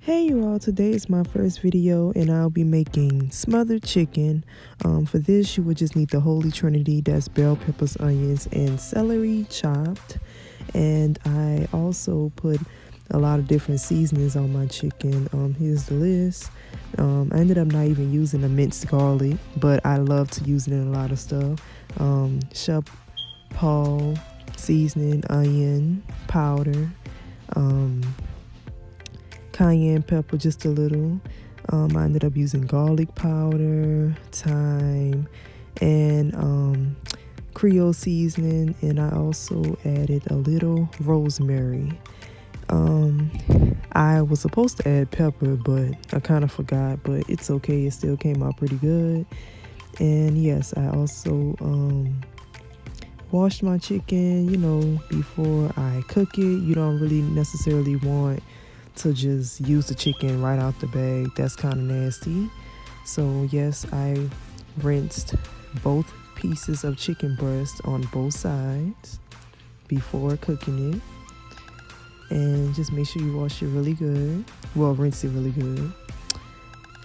Hey you all, today is my first video and I'll be making smothered chicken. For this you would just need the holy trinity, that's bell peppers, onions, and celery chopped. And I also put a lot of different seasonings on my chicken. Here's the list. I ended up not even using a minced garlic, but I love to use it in a lot of stuff. Shep Paul seasoning, onion powder, cayenne pepper, just a little. I ended up using garlic powder, thyme, and Creole seasoning, and I also added a little rosemary. I was supposed to add pepper, but I kind of forgot, but it's okay. It still came out pretty good. And yes, I also washed my chicken, before I cook it. You don't really necessarily want to just use the chicken right out the bag. That's kind of nasty. So yes, I rinsed both pieces of chicken breast on both sides before cooking it. And just make sure you wash it really good. Well, rinse it really good.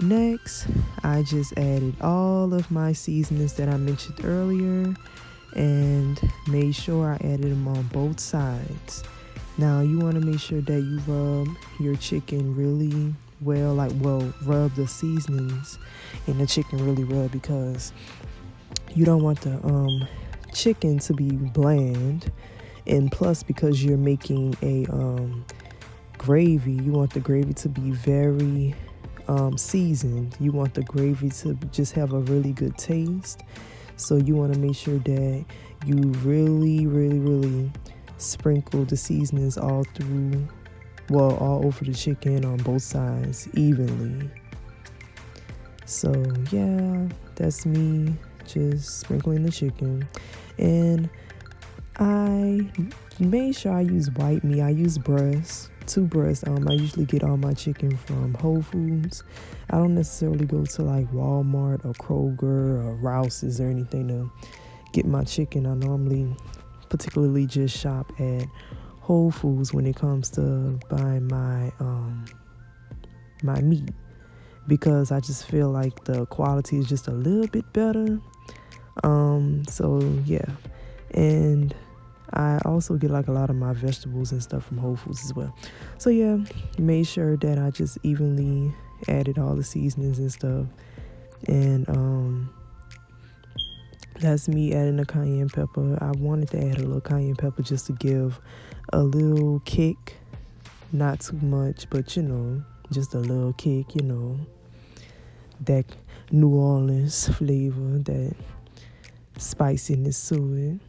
Next, I just added all of my seasonings that I mentioned earlier and made sure I added them on both sides. Now you want to make sure that you rub your chicken really well, rub the seasonings in the chicken really well, because you don't want the chicken to be bland. And plus, because you're making a gravy, you want the gravy to be very seasoned. You want the gravy to just have a really good taste. So you want to make sure that you really sprinkle the seasonings all over the chicken on both sides evenly. So yeah, that's me just sprinkling the chicken. And I made sure I use white meat. I use two breasts. I usually get all my chicken from Whole Foods. I don't necessarily go to like Walmart or Kroger or Rouse's or anything to get my chicken. I normally particularly just shop at Whole Foods when it comes to buying my my meat, because I just feel like the quality is just a little bit better. So yeah, and I also get like a lot of my vegetables and stuff from Whole Foods as well. So yeah, made sure that I just evenly added all the seasonings and stuff. And that's me adding a cayenne pepper. I wanted to add a little cayenne pepper just to give a little kick. Not too much, but just a little kick, that New Orleans flavor, that spiciness to it.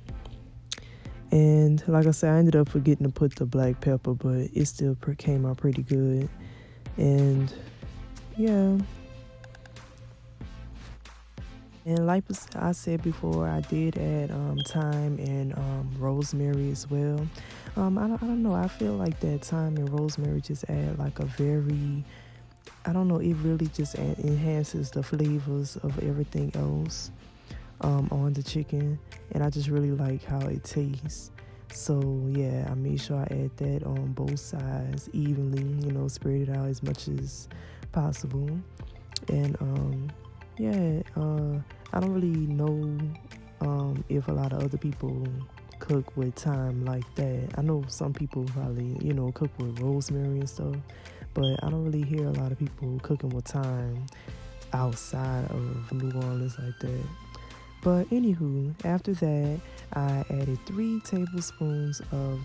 And like I said, I ended up forgetting to put the black pepper, but it still came out pretty good. And yeah. And like I said before, I did add thyme and rosemary as well. I don't know. I feel like that thyme and rosemary just add like a very, I don't know, it really just enhances the flavors of everything else on the chicken. And I just really like how it tastes. So yeah, I made sure I add that on both sides evenly, spread it out as much as possible. And I don't really know if a lot of other people cook with thyme like that. I know some people probably, cook with rosemary and stuff, but I don't really hear a lot of people cooking with thyme outside of New Orleans like that. But anywho, after that, I added 3 tablespoons of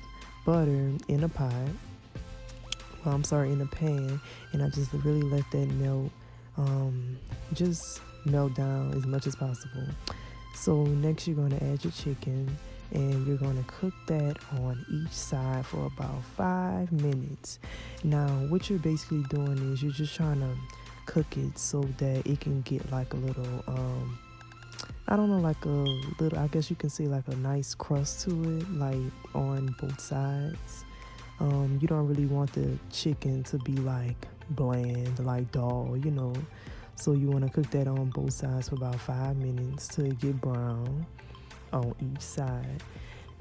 butter in a pot. In a pan, and I just really let that melt. Just melt down as much as possible. So next you're going to add your chicken, and you're going to cook that on each side for about 5 minutes. Now what you're basically doing is you're just trying to cook it so that it can get like a little I guess you can say like a nice crust to it, like on both sides. You don't really want the chicken to be like bland, like dull, So you want to cook that on both sides for about 5 minutes till it get brown on each side.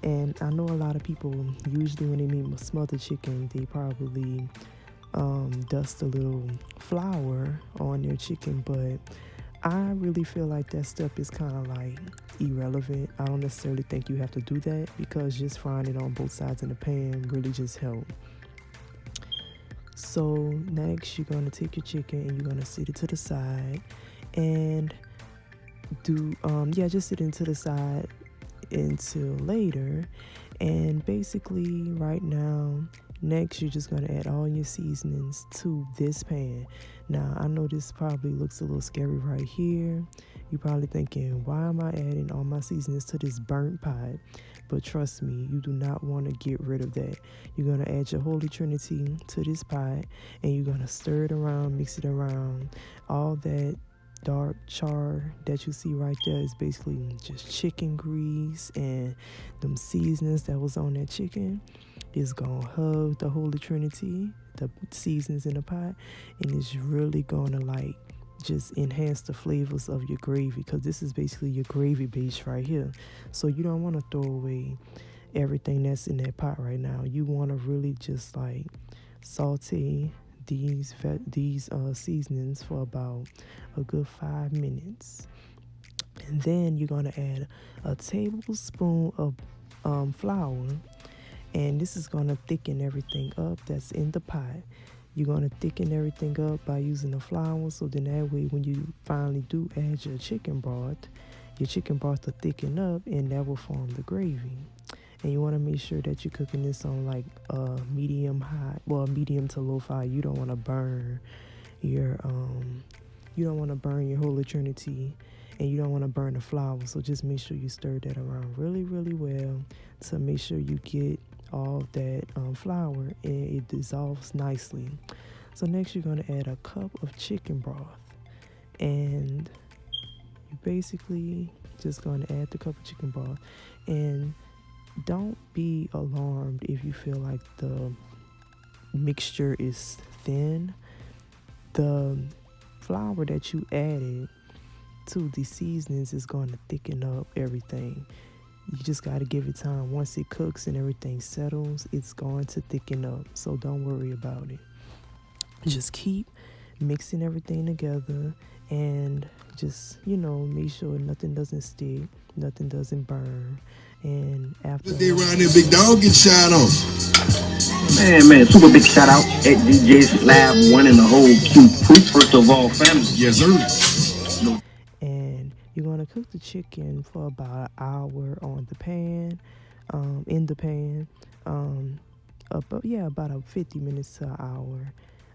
And I know a lot of people, usually when they make smothered chicken, they probably dust a little flour on your chicken, but I really feel like that step is kind of like irrelevant. I don't necessarily think you have to do that because just frying it on both sides in the pan really just helps. So next you're going to take your chicken and you're going to sit it to the side and just sit it to the side until later. And basically right now, next you're just going to add all your seasonings to this pan. Now I know this probably looks a little scary right here. You're probably thinking, why am I adding all my seasonings to this burnt pot? But trust me, you do not want to get rid of that. You're going to add your Holy Trinity to this pot and you're going to stir it around, mix it around. All that dark char that you see right there is basically just chicken grease, and them seasonings that was on that chicken is gonna hug the Holy Trinity, the seasonings in the pot, and it's really gonna like just enhance the flavors of your gravy, because this is basically your gravy base right here. So you don't want to throw away everything that's in that pot right now. You want to really just like saute these seasonings for about a good 5 minutes, and then you're going to add a tablespoon of flour, and this is going to thicken everything up that's in the pot. You're going to thicken everything up by using the flour, so then that way when you finally do add your chicken broth will thicken up and that will form the gravy. And you want to make sure that you're cooking this on like medium to low fire. You don't want to burn your Holy Trinity, and you don't want to burn the flour. So just make sure you stir that around really, really well to make sure you get all that flour and it dissolves nicely. So next you're going to add a cup of chicken broth, and you basically just going to add the cup of chicken broth. And don't be alarmed if you feel like the mixture is thin. The flour that you added to the seasonings is going to thicken up everything. You just got to give it time. Once it cooks and everything settles, it's going to thicken up. So don't worry about it. Just keep mixing everything together and just, make sure nothing doesn't stick, nothing doesn't burn. And after they around there, big dog get shot on. Man, super big shout out at DJ Slab, one in the whole Q crew, first of all, family. Yes, sir. And you're gonna cook the chicken for about an hour on the pan, in the pan, about 50 minutes to an hour.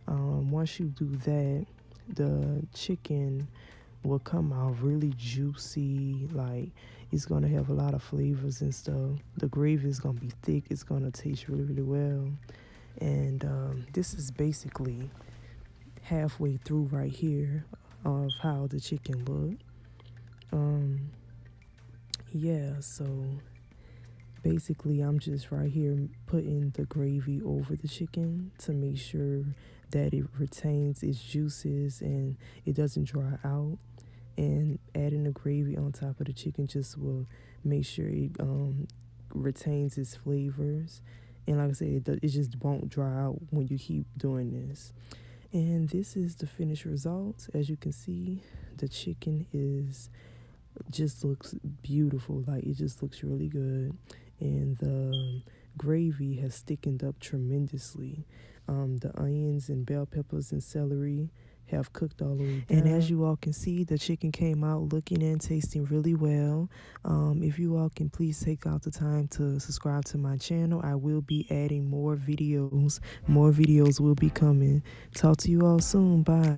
Once you do that, the chicken will come out really juicy, like it's gonna have a lot of flavors and stuff. The gravy is gonna be thick, it's gonna taste really, really well. And this is basically halfway through right here of how the chicken looked. So basically I'm just right here putting the gravy over the chicken to make sure that it retains its juices and it doesn't dry out. And adding the gravy on top of the chicken just will make sure it retains its flavors. And like I said, it just won't dry out when you keep doing this. And this is the finished result. As you can see, the chicken just looks beautiful. Like it just looks really good. And the gravy has thickened up tremendously. The onions and bell peppers and celery have cooked all the way down. And as you all can see, the chicken came out looking and tasting really well. If you all can please take out the time to subscribe to my channel, I will be adding more videos. More videos will be coming. Talk to you all soon. Bye.